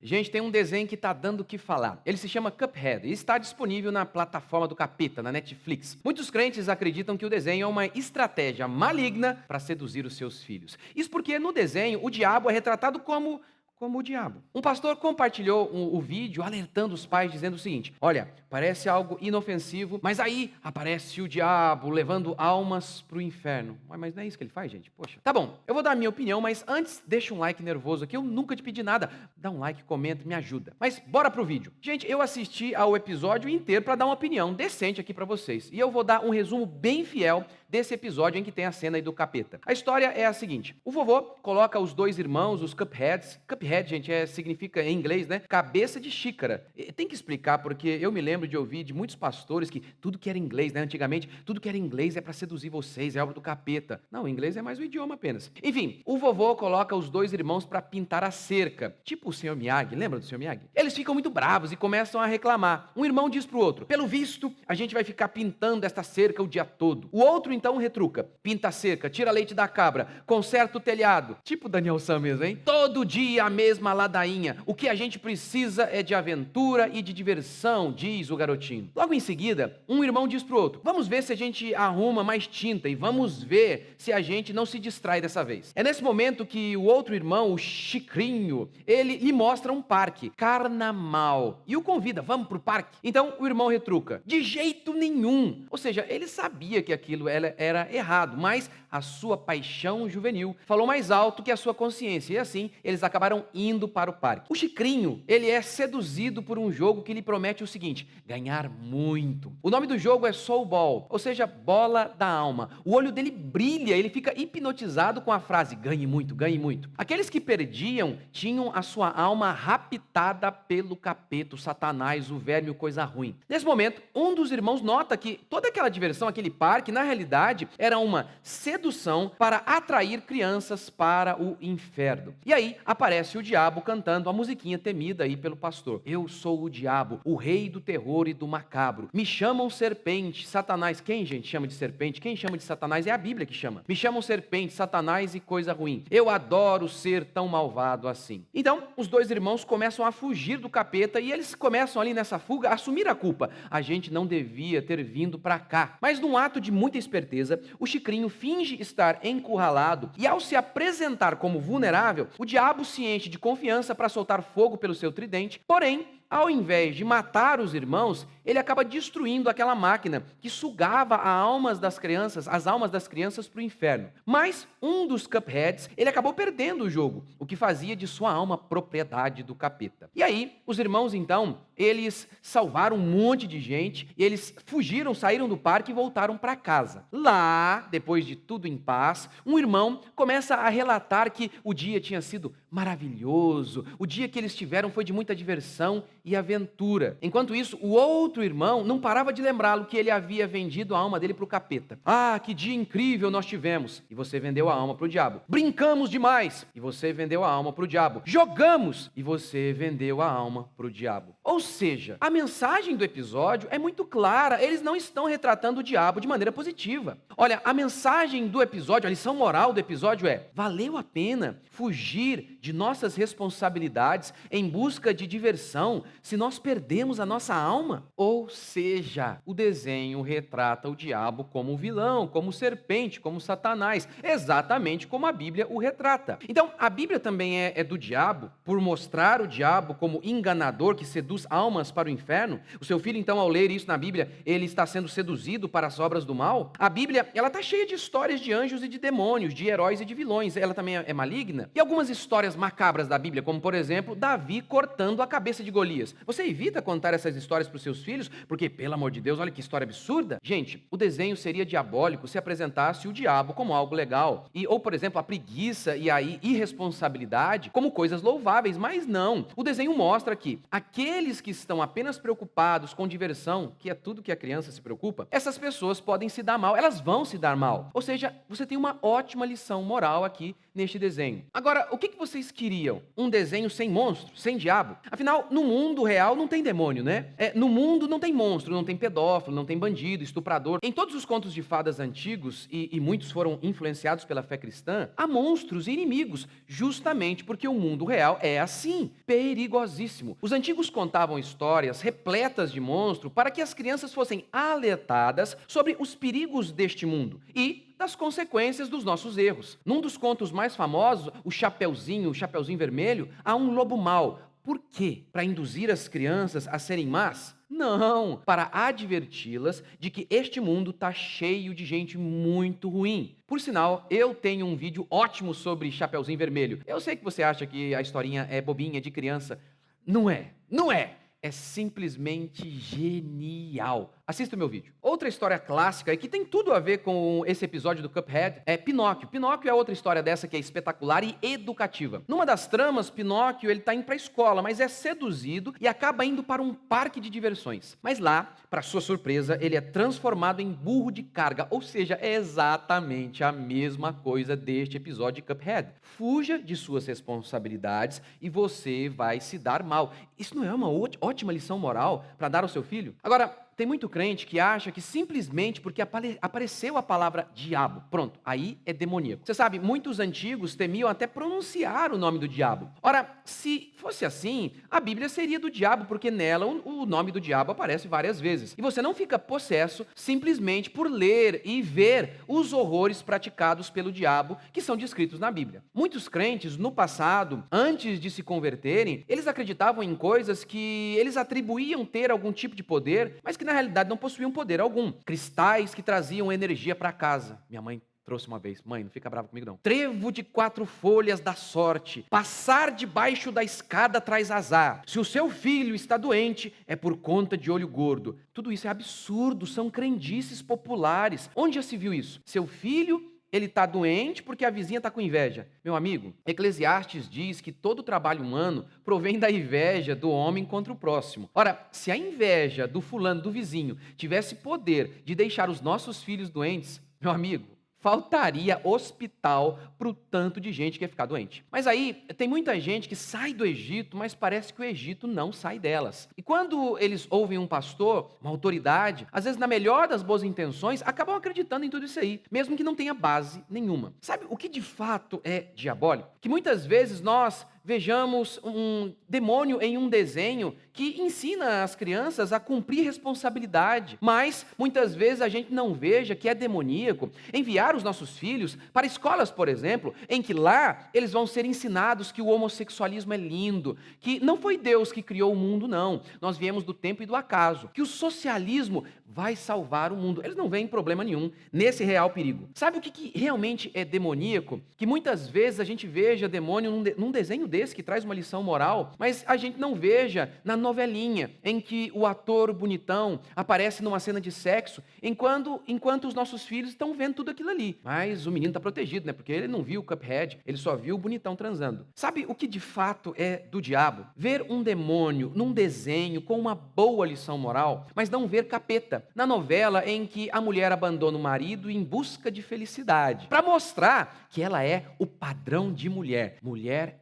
Gente, tem um desenho que tá dando o que falar. Ele se chama Cuphead e está disponível na plataforma do Capeta, na Netflix. Muitos crentes acreditam que o desenho é uma estratégia maligna para seduzir os seus filhos. Isso porque no desenho o diabo é retratado como o diabo. Um pastor compartilhou o vídeo alertando os pais, dizendo o seguinte: olha, parece algo inofensivo, mas aí aparece o diabo levando almas para o inferno. Mas não é isso que ele faz, gente? Poxa. Tá bom, eu vou dar a minha opinião, mas antes deixa um like nervoso aqui, eu nunca te pedi nada. Dá um like, comenta, me ajuda. Mas bora pro vídeo. Gente, eu assisti ao episódio inteiro para dar uma opinião decente aqui para vocês. E eu vou dar um resumo bem fiel desse episódio em que tem a cena aí do capeta. A história é a seguinte: o vovô coloca os dois irmãos, os Cupheads. Cuphead, gente, significa em inglês, né? Cabeça de xícara. E tem que explicar, porque eu me lembro de ouvir de muitos pastores que tudo que era inglês, né? Antigamente, tudo que era inglês é para seduzir vocês, é obra do capeta. Não, o inglês é mais um idioma apenas. Enfim, o vovô coloca os dois irmãos para pintar a cerca. Tipo o Sr. Miyagi, lembra do Sr. Miyagi? Eles ficam muito bravos e começam a reclamar. Um irmão diz pro outro: pelo visto, a gente vai ficar pintando esta cerca o dia todo. O outro então retruca: pinta a cerca, tira leite da cabra, conserta o telhado. Tipo Daniel San mesmo, hein? Todo dia a mesma ladainha. O que a gente precisa é de aventura e de diversão, diz o garotinho. Logo em seguida, um irmão diz pro outro: vamos ver se a gente arruma mais tinta e vamos ver se a gente não se distrai dessa vez. É nesse momento que o outro irmão, o Chicrinho, ele lhe mostra um parque, Carnamal, e o convida: vamos pro parque? Então o irmão retruca: de jeito nenhum. Ou seja, ele sabia que aquilo era errado, mas a sua paixão juvenil falou mais alto que a sua consciência, e assim eles acabaram indo para o parque. O Chicrinho, ele é seduzido por um jogo que lhe promete o seguinte: ganhar muito. O nome do jogo é Soul Ball, ou seja, bola da alma. O olho dele brilha, ele fica hipnotizado com a frase: ganhe muito, ganhe muito. Aqueles que perdiam tinham a sua alma raptada pelo capeta, o Satanás, o verme, o coisa ruim. Nesse momento, um dos irmãos nota que toda aquela diversão, aquele parque, na realidade, era uma sedução para atrair crianças para o inferno. E aí aparece o diabo cantando a musiquinha temida aí pelo pastor: eu sou o diabo, o rei do terror e do macabro. Me chamam serpente, Satanás. Quem, gente, chama de serpente? Quem chama de Satanás? É a Bíblia que chama. Me chamam serpente, Satanás e coisa ruim. Eu adoro ser tão malvado assim. Então, os dois irmãos começam a fugir do capeta e eles começam ali nessa fuga a assumir a culpa. A gente não devia ter vindo para cá. Mas num ato de muita esperteza, o Chicrinho finge estar encurralado e, ao se apresentar como vulnerável, o diabo se enche de confiança para soltar fogo pelo seu tridente. Porém, ao invés de matar os irmãos, ele acaba destruindo aquela máquina que sugava as almas das crianças para o inferno. Mas um dos Cupheads, ele acabou perdendo o jogo, o que fazia de sua alma propriedade do capeta. E aí, os irmãos então, eles salvaram um monte de gente, e eles fugiram, saíram do parque e voltaram para casa. Lá, depois de tudo em paz, um irmão começa a relatar que o dia tinha sido maravilhoso, o dia que eles tiveram foi de muita diversão e aventura. Enquanto isso, o outro irmão não parava de lembrá-lo que ele havia vendido a alma dele para o capeta. Ah, que dia incrível nós tivemos! E você vendeu a alma para o diabo. Brincamos demais! E você vendeu a alma para o diabo. Jogamos! E você vendeu a alma para o diabo. Ou seja, a mensagem do episódio é muito clara. Eles não estão retratando o diabo de maneira positiva. Olha, a mensagem do episódio, a lição moral do episódio é: valeu a pena fugir de nossas responsabilidades em busca de diversão se nós perdemos a nossa alma? Ou seja, o desenho retrata o diabo como vilão, como serpente, como Satanás, exatamente como a Bíblia o retrata. Então, a Bíblia também é do diabo, por mostrar o diabo como enganador que seduz almas para o inferno. O seu filho, então, ao ler isso na Bíblia, ele está sendo seduzido para as obras do mal. A Bíblia, ela está cheia de histórias de anjos e de demônios, de heróis e de vilões. Ela também é maligna. E algumas histórias macabras da Bíblia, como, por exemplo, Davi cortando a cabeça de Golias. Você evita contar essas histórias para os seus filhos, porque, pelo amor de Deus, olha que história absurda. Gente, o desenho seria diabólico se apresentasse o diabo como algo legal. Ou, por exemplo, a preguiça e a irresponsabilidade como coisas louváveis, mas não. O desenho mostra que aqueles que estão apenas preocupados com diversão, que é tudo que a criança se preocupa, essas pessoas podem se dar mal, elas vão se dar mal. Ou seja, você tem uma ótima lição moral aqui neste desenho. Agora, o que vocês queriam? Um desenho sem monstro, sem diabo? Afinal, no mundo real não tem demônio, né? No mundo não tem monstro, não tem pedófilo, não tem bandido, estuprador. Em todos os contos de fadas antigos, e muitos foram influenciados pela fé cristã, há monstros e inimigos, justamente porque o mundo real é assim, perigosíssimo. Os antigos contavam histórias repletas de monstro para que as crianças fossem alertadas sobre os perigos deste mundo e das consequências dos nossos erros. Num dos contos mais famosos, o Chapeuzinho Vermelho, há um lobo mau. Por quê? Para induzir as crianças a serem más? Não, para adverti-las de que este mundo está cheio de gente muito ruim. Por sinal, eu tenho um vídeo ótimo sobre Chapeuzinho Vermelho. Eu sei que você acha que a historinha é bobinha, de criança. Não é, não é. É simplesmente genial. Assista o meu vídeo. Outra história clássica, e que tem tudo a ver com esse episódio do Cuphead, é Pinóquio. Pinóquio é outra história dessa que é espetacular e educativa. Numa das tramas, Pinóquio ele está indo para a escola, mas é seduzido e acaba indo para um parque de diversões. Mas lá, para sua surpresa, ele é transformado em burro de carga, ou seja, é exatamente a mesma coisa deste episódio de Cuphead. Fuja de suas responsabilidades e você vai se dar mal. Isso não é uma ótima lição moral para dar ao seu filho? Agora, tem muito crente que acha que simplesmente porque apareceu a palavra diabo, pronto, aí é demoníaco. Você sabe, muitos antigos temiam até pronunciar o nome do diabo. Ora, se fosse assim, a Bíblia seria do diabo, porque nela o nome do diabo aparece várias vezes. E você não fica possesso simplesmente por ler e ver os horrores praticados pelo diabo que são descritos na Bíblia. Muitos crentes, no passado, antes de se converterem, eles acreditavam em coisas que eles atribuíam ter algum tipo de poder, mas que na realidade não possuíam poder algum. Cristais que traziam energia para casa. Minha mãe trouxe uma vez. Mãe, não fica brava comigo não. Trevo de 4 folhas da sorte. Passar debaixo da escada traz azar. Se o seu filho está doente, é por conta de olho gordo. Tudo isso é absurdo, são crendices populares. Onde já se viu isso? Seu filho, ele está doente porque a vizinha está com inveja. Meu amigo, Eclesiastes diz que todo trabalho humano provém da inveja do homem contra o próximo. Ora, se a inveja do fulano, do vizinho, tivesse poder de deixar os nossos filhos doentes, meu amigo, faltaria hospital para o tanto de gente que ia ficar doente. Mas aí, tem muita gente que sai do Egito, mas parece que o Egito não sai delas. E quando eles ouvem um pastor, uma autoridade, às vezes na melhor das boas intenções, acabam acreditando em tudo isso aí, mesmo que não tenha base nenhuma. Sabe o que de fato é diabólico? Que muitas vezes nós vejamos um demônio em um desenho que ensina as crianças a cumprir responsabilidade, mas muitas vezes a gente não veja que é demoníaco enviar os nossos filhos para escolas, por exemplo, em que lá eles vão ser ensinados que o homossexualismo é lindo, que não foi Deus que criou o mundo, não. Nós viemos do tempo e do acaso, que o socialismo vai salvar o mundo. Eles não veem problema nenhum nesse real perigo. Sabe o que realmente é demoníaco? Que muitas vezes a gente veja demônio num desenho desse que traz uma lição moral, mas a gente não veja na novelinha em que o ator bonitão aparece numa cena de sexo, enquanto os nossos filhos estão vendo tudo aquilo ali. Mas o menino está protegido, né? Porque ele não viu o Cuphead, ele só viu o bonitão transando. Sabe o que de fato é do diabo? Ver um demônio num desenho com uma boa lição moral, mas não ver capeta. Na novela em que a mulher abandona o marido em busca de felicidade, para mostrar que ela é o padrão de mulher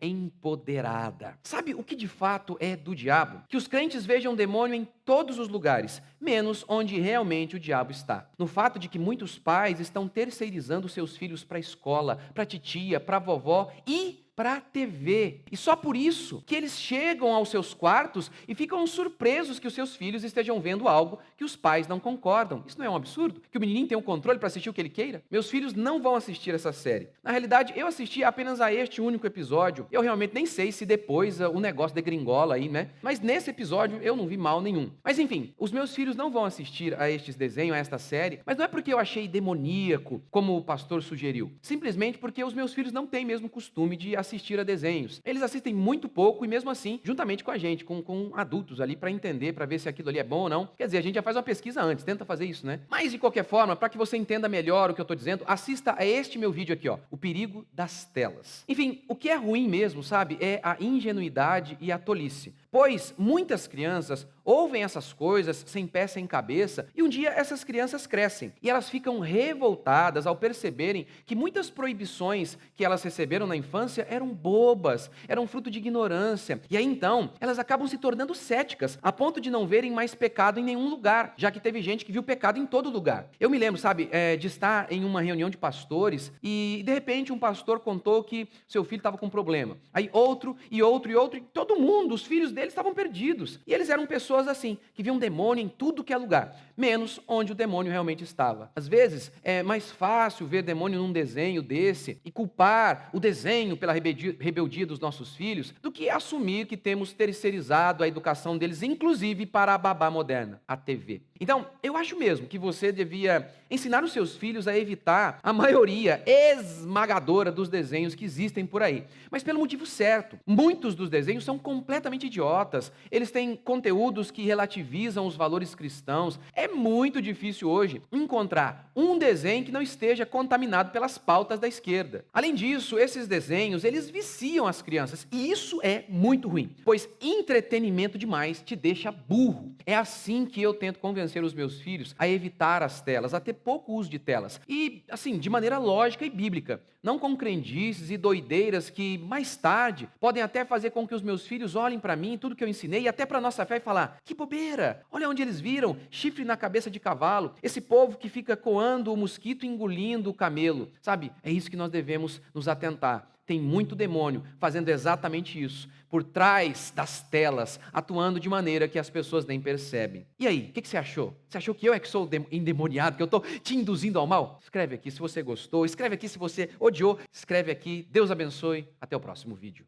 empoderada. Sabe o que de fato é do diabo? Que os crentes vejam o demônio em todos os lugares, menos onde realmente o diabo está. No fato de que muitos pais estão terceirizando seus filhos para a escola, para a titia, para a vovó e para a TV. E só por isso que eles chegam aos seus quartos e ficam surpresos que os seus filhos estejam vendo algo que os pais não concordam. Isso não é um absurdo? Que o menininho tem o controle para assistir o que ele queira? Meus filhos não vão assistir essa série. Na realidade, eu assisti apenas a este único episódio. Eu realmente nem sei se depois o negócio degringola aí, né? Mas nesse episódio eu não vi mal nenhum. Mas enfim, os meus filhos não vão assistir a estes desenhos, a esta série, mas não é porque eu achei demoníaco, como o pastor sugeriu. Simplesmente porque os meus filhos não têm mesmo costume de assistir assistir a desenhos. Eles assistem muito pouco e mesmo assim, juntamente com a gente, com adultos ali para entender, para ver se aquilo ali é bom ou não. Quer dizer, a gente já faz uma pesquisa antes, tenta fazer isso, né? Mas de qualquer forma, para que você entenda melhor o que eu estou dizendo, assista a este meu vídeo aqui, ó, o perigo das telas. Enfim, o que é ruim mesmo, sabe, é a ingenuidade e a tolice. Pois muitas crianças ouvem essas coisas sem pé sem cabeça e um dia essas crianças crescem e elas ficam revoltadas ao perceberem que muitas proibições que elas receberam na infância eram bobas, eram fruto de ignorância. E aí então elas acabam se tornando céticas a ponto de não verem mais pecado em nenhum lugar, já que teve gente que viu pecado em todo lugar. Eu me lembro, sabe, de estar em uma reunião de pastores e de repente um pastor contou que seu filho estava com um problema. Aí outro e outro e outro, e todo mundo, os filhos dele estavam perdidos. E eles eram pessoas assim, que viam demônio em tudo que é lugar, menos onde o demônio realmente estava. Às vezes é mais fácil ver demônio num desenho desse e culpar o desenho pela rebeldia dos nossos filhos do que assumir que temos terceirizado a educação deles, inclusive para a babá moderna, a TV. Então, eu acho mesmo que você devia ensinar os seus filhos a evitar a maioria esmagadora dos desenhos que existem por aí. Mas pelo motivo certo. Muitos dos desenhos são completamente idiotas. Eles têm conteúdos que relativizam os valores cristãos. É muito difícil hoje encontrar um desenho que não esteja contaminado pelas pautas da esquerda. Além disso, esses desenhos, eles viciam as crianças. E isso é muito ruim, pois entretenimento demais te deixa burro. É assim que eu tento convencer os meus filhos a evitar as telas, a ter pouco uso de telas. E, assim, de maneira lógica e bíblica. Não com crendices e doideiras que, mais tarde, podem até fazer com que os meus filhos olhem para mim, tudo que eu ensinei, e até para a nossa fé e falar, que bobeira, olha onde eles viram, chifre na cabeça de cavalo, esse povo que fica coando o mosquito e engolindo o camelo. Sabe, é isso que nós devemos nos atentar. Tem muito demônio fazendo exatamente isso, por trás das telas, atuando de maneira que as pessoas nem percebem. E aí, o que você achou? Você achou que eu é que sou endemoniado, que eu estou te induzindo ao mal? Escreve aqui se você gostou, escreve aqui se você odiou, escreve aqui. Deus abençoe, até o próximo vídeo.